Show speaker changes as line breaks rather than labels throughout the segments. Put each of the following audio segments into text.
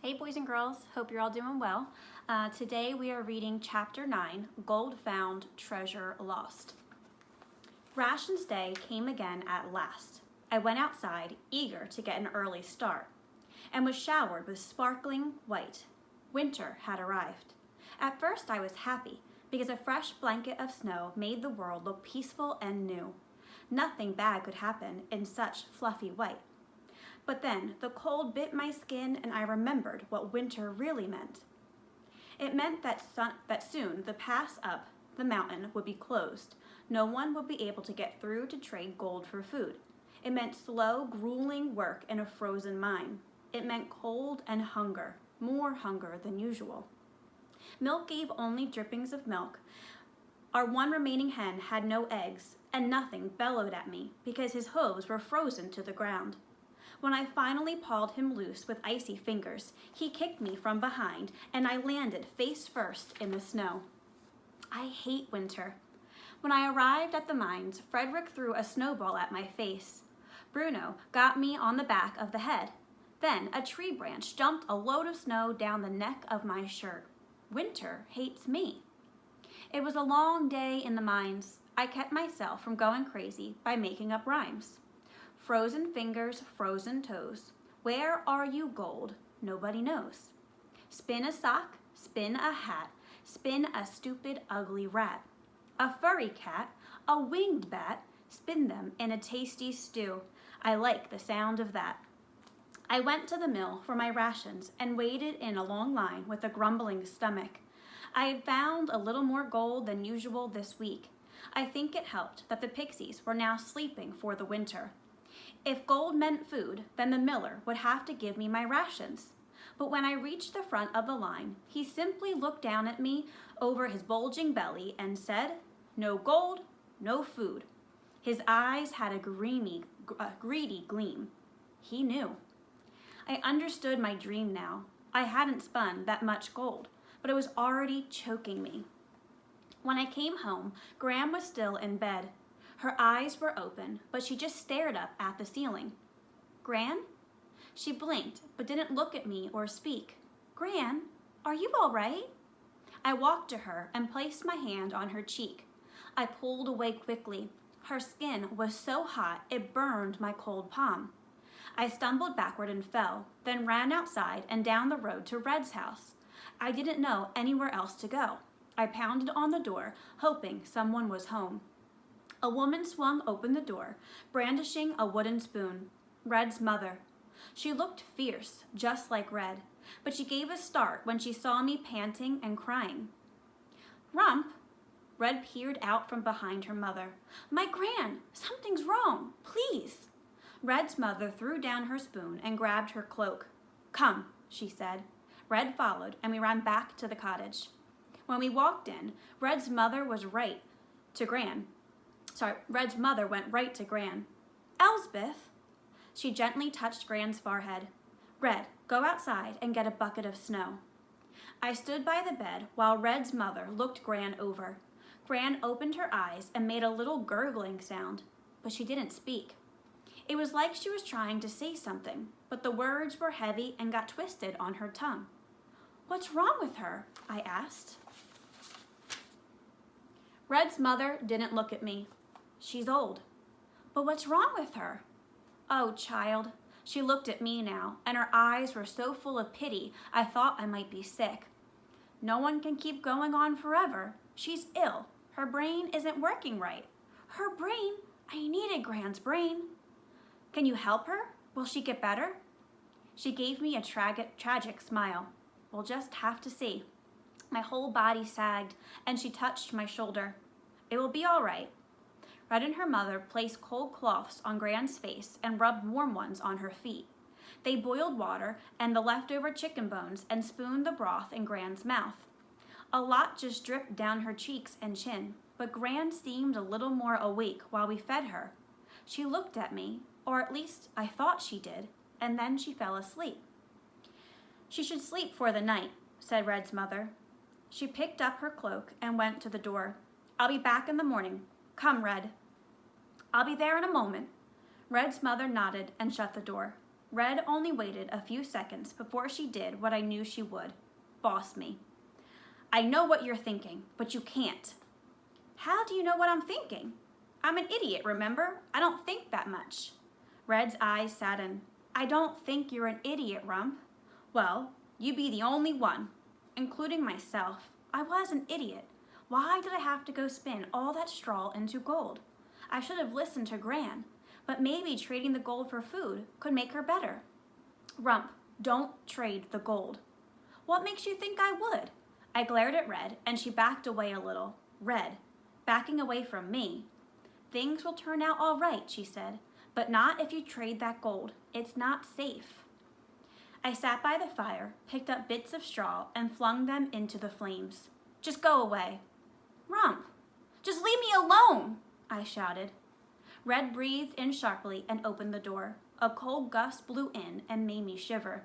Hey boys and girls, hope you're all doing well. Today we are reading Chapter 9, Gold Found, Treasure Lost. Rations day came again at last. I went outside, eager to get an early start, and was showered with sparkling white. Winter had arrived. At first I was happy, because a fresh blanket of snow made the world look peaceful and new. Nothing bad could happen in such fluffy white. But then the cold bit my skin and I remembered what winter really meant. It meant that soon the pass up the mountain would be closed. No one would be able to get through to trade gold for food. It meant slow, grueling work in a frozen mine. It meant cold and hunger, more hunger than usual. Milk gave only drippings of milk. Our one remaining hen had no eggs, and Nothing bellowed at me because his hooves were frozen to the ground. When I finally pawed him loose with icy fingers, he kicked me from behind, and I landed face first in the snow. I hate winter. When I arrived at the mines, Frederick threw a snowball at my face. Bruno got me on the back of the head. Then a tree branch dumped a load of snow down the neck of my shirt. Winter hates me. It was a long day in the mines. I kept myself from going crazy by making up rhymes. Frozen fingers, frozen toes. Where are you, gold? Nobody knows. Spin a sock, spin a hat, spin a stupid, ugly rat. A furry cat, a winged bat, spin them in a tasty stew. I like the sound of that. I went to the mill for my rations and waited in a long line with a grumbling stomach. I had found a little more gold than usual this week. I think it helped that the pixies were now sleeping for the winter. If gold meant food, then the miller would have to give me my rations. But when I reached the front of the line, he simply looked down at me over his bulging belly and said, "No gold, no food." His eyes had a greedy gleam. He knew. I understood my dream now. I hadn't spun that much gold, but it was already choking me. When I came home, Gram was still in bed. Her eyes were open, but she just stared up at the ceiling. "Gran?" She blinked, but didn't look at me or speak. "Gran, are you all right?" I walked to her and placed my hand on her cheek. I pulled away quickly. Her skin was so hot it burned my cold palm. I stumbled backward and fell, then ran outside and down the road to Red's house. I didn't know anywhere else to go. I pounded on the door, hoping someone was home. A woman swung open the door, brandishing a wooden spoon. Red's mother. She looked fierce, just like Red, but she gave a start when she saw me panting and crying. "Rump!" Red peered out from behind her mother. "My Gran, something's wrong, please." Red's mother threw down her spoon and grabbed her cloak. "Come," she said. Red followed, and we ran back to the cottage. When we walked in, Red's mother went right to Gran. "Elsbeth!" She gently touched Gran's forehead. "Red, go outside and get a bucket of snow." I stood by the bed while Red's mother looked Gran over. Gran opened her eyes and made a little gurgling sound, but she didn't speak. It was like she was trying to say something, but the words were heavy and got twisted on her tongue. "What's wrong with her?" I asked. Red's mother didn't look at me. "She's old." "But what's wrong with her?" "Oh, child." She looked at me now, and her eyes were so full of pity I thought I might be sick. "No one can keep going on forever. She's ill. Her brain isn't working right." "Her brain? I needed Gran's brain." "Can you help her? Will she get better?" She gave me a tragic smile. "We'll just have to see." My whole body sagged, and she touched my shoulder. "It will be all right." Red and her mother placed cold cloths on Gran's face and rubbed warm ones on her feet. They boiled water and the leftover chicken bones and spooned the broth in Gran's mouth. A lot just dripped down her cheeks and chin, but Gran seemed a little more awake while we fed her. She looked at me, or at least I thought she did, and then she fell asleep. "She should sleep for the night," said Red's mother. She picked up her cloak and went to the door. "I'll be back in the morning. Come, Red." "I'll be there in a moment." Red's mother nodded and shut the door. Red only waited a few seconds before she did what I knew she would. Boss me. I know what you're thinking, but you can't. How do you know what I'm thinking? I'm an idiot, remember? I don't think that much. Red's eyes saddened. I don't think you're an idiot, Rump. Well, you be the only one, including myself. I was an idiot. Why did I have to go spin all that straw into gold? I should have listened to Gran, but maybe trading the gold for food could make her better. Rump, don't trade the gold. What makes you think I would? I glared at Red, and she backed away a little. Red, backing away from me. Things will turn out all right, she said, but not if you trade that gold. It's not safe. I sat by the fire, picked up bits of straw, and flung them into the flames. Just go away. Rump, just leave me alone, I shouted. Red breathed in sharply and opened the door. A cold gust blew in and made me shiver.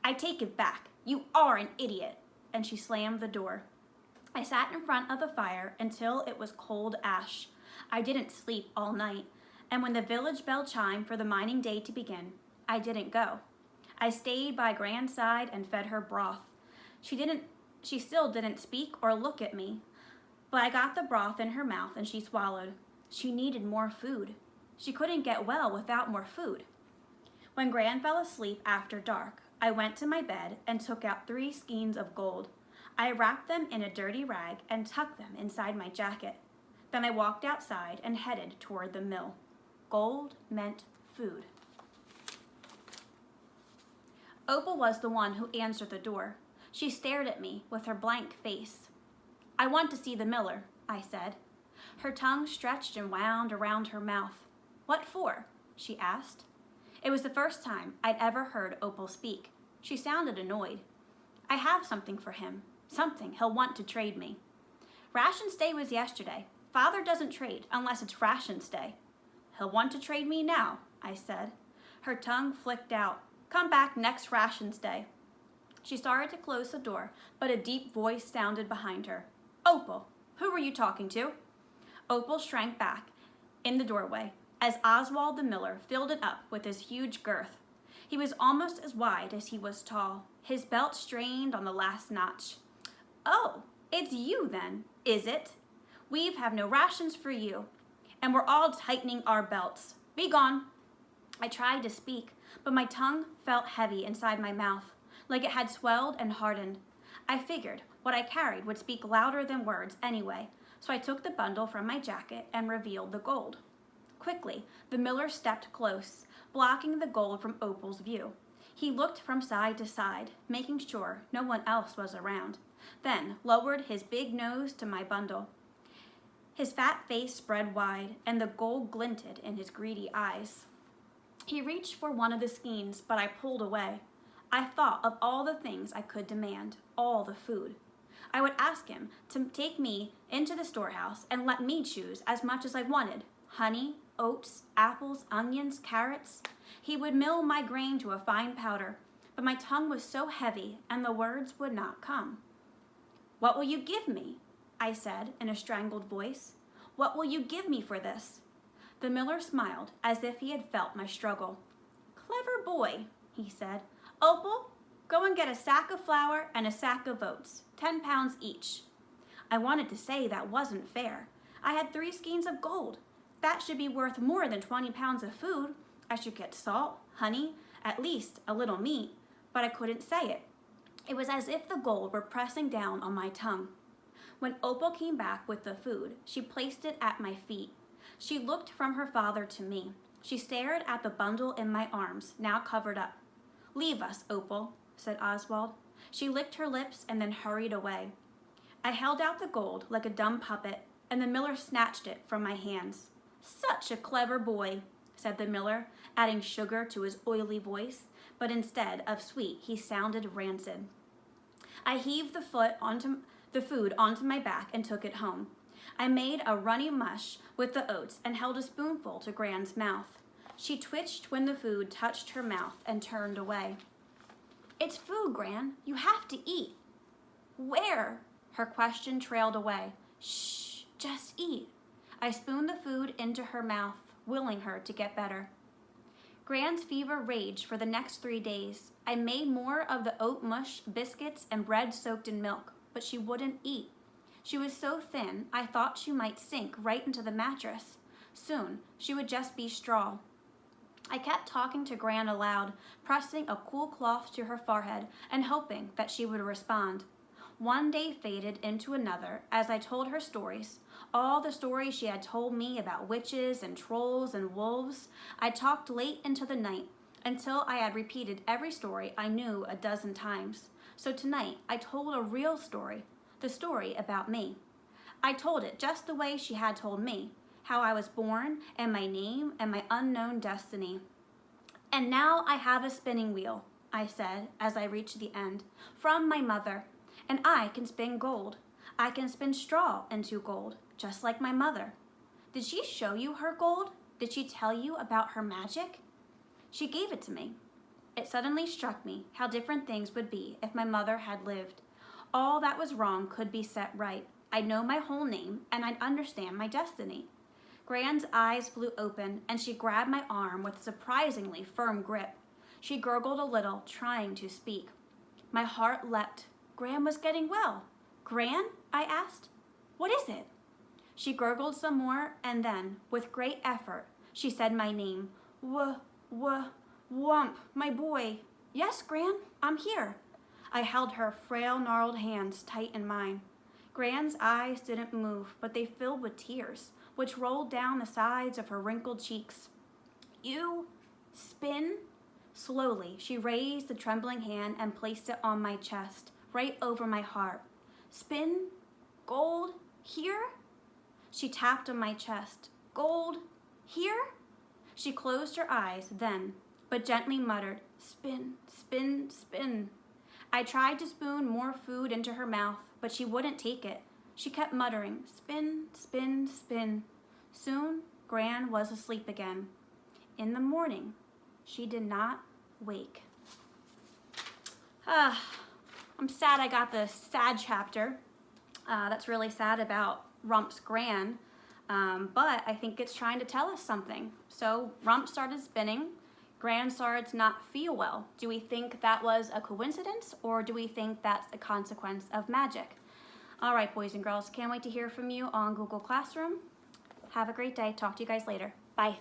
I take it back. You are an idiot. And she slammed the door. I sat in front of the fire until it was cold ash. I didn't sleep all night, and when the village bell chimed for the mining day to begin, I didn't go. I stayed by Gran's side and fed her broth. She still didn't speak or look at me, but I got the broth in her mouth and she swallowed. She needed more food. She couldn't get well without more food. When Gran fell asleep after dark, I went to my bed and took out 3 skeins of gold. I wrapped them in a dirty rag and tucked them inside my jacket. Then I walked outside and headed toward the mill. Gold meant food. Opal was the one who answered the door. She stared at me with her blank face. I want to see the miller, I said. Her tongue stretched and wound around her mouth. What for? She asked. It was the first time I'd ever heard Opal speak. She sounded annoyed. I have something for him, something he'll want to trade me. Rations day was yesterday. Father doesn't trade unless it's rations day. He'll want to trade me now, I said. Her tongue flicked out. Come back next rations day. She started to close the door, but a deep voice sounded behind her. Opal, who were you talking to? Opal shrank back in the doorway as Oswald the miller filled it up with his huge girth. He was almost as wide as he was tall. His belt strained on the last notch. Oh, it's you then, is it? We've have no rations for you, and we're all tightening our belts. Be gone. I tried to speak, but my tongue felt heavy inside my mouth, like it had swelled and hardened. I figured what I carried would speak louder than words anyway, so I took the bundle from my jacket and revealed the gold. Quickly, the miller stepped close, blocking the gold from Opal's view. He looked from side to side, making sure no one else was around, then lowered his big nose to my bundle. His fat face spread wide, and the gold glinted in his greedy eyes. He reached for one of the skeins, but I pulled away. I thought of all the things I could demand, all the food. I would ask him to take me into the storehouse and let me choose as much as I wanted. Honey, oats, apples, onions, carrots. He would mill my grain to a fine powder, but my tongue was so heavy and the words would not come. What will you give me? I said in a strangled voice. What will you give me for this? The miller smiled as if he had felt my struggle. Clever boy, he said. Opal, go and get a sack of flour and a sack of oats, 10 pounds each. I wanted to say that wasn't fair. I had 3 skeins of gold. That should be worth more than 20 pounds of food. I should get salt, honey, at least a little meat, but I couldn't say it. It was as if the gold were pressing down on my tongue. When Opal came back with the food, she placed it at my feet. She looked from her father to me. She stared at the bundle in my arms, now covered up. Leave us, Opal, said Oswald. She licked her lips and then hurried away. I held out the gold like a dumb puppet, and the miller snatched it from my hands. Such a clever boy, said the miller, adding sugar to his oily voice, but instead of sweet, he sounded rancid. I heaved the food onto my back and took it home. I made a runny mush with the oats and held a spoonful to Gran's mouth. She twitched when the food touched her mouth and turned away. It's food, Gran. You have to eat. Where? Her question trailed away. Shh, just eat. I spooned the food into her mouth, willing her to get better. Gran's fever raged for the next 3 days. I made more of the oat mush, biscuits, and bread soaked in milk, but she wouldn't eat. She was so thin, I thought she might sink right into the mattress. Soon, she would just be straw. I kept talking to Gran aloud, pressing a cool cloth to her forehead and hoping that she would respond. One day faded into another as I told her stories. All the stories she had told me about witches and trolls and wolves. I talked late into the night until I had repeated every story I knew a dozen times. So tonight I told a real story, the story about me. I told it just the way she had told me, how I was born and my name and my unknown destiny. And now I have a spinning wheel, I said as I reached the end, from my mother. And I can spin gold. I can spin straw into gold, just like my mother. Did she show you her gold? Did she tell you about her magic? She gave it to me. It suddenly struck me how different things would be if my mother had lived. All that was wrong could be set right. I'd know my whole name, and I'd understand my destiny. Gran's eyes flew open, and she grabbed my arm with a surprisingly firm grip. She gurgled a little, trying to speak. My heart leapt. Gran was getting well. Gran? I asked. What is it? She gurgled some more, and then, with great effort, she said my name. Rump, my boy. Yes, Gran, I'm here. I held her frail, gnarled hands tight in mine. Gran's eyes didn't move, but they filled with tears, which rolled down the sides of her wrinkled cheeks. You spin? Slowly, she raised the trembling hand and placed it on my chest, right over my heart. Spin? Gold? Here? She tapped on my chest. Gold? Here? She closed her eyes then, but gently muttered, spin, spin, spin. I tried to spoon more food into her mouth, but she wouldn't take it. She kept muttering, spin, spin, spin. Soon, Gran was asleep again. In the morning, she did not wake. I'm sad I got the sad chapter. That's really sad about Rump's Gran, but I think it's trying to tell us something. So Rump started spinning. Gran started to not feel well. Do we think that was a coincidence, or do we think that's a consequence of magic? All right, boys and girls, can't wait to hear from you on Google Classroom. Have a great day. Talk to you guys later. Bye.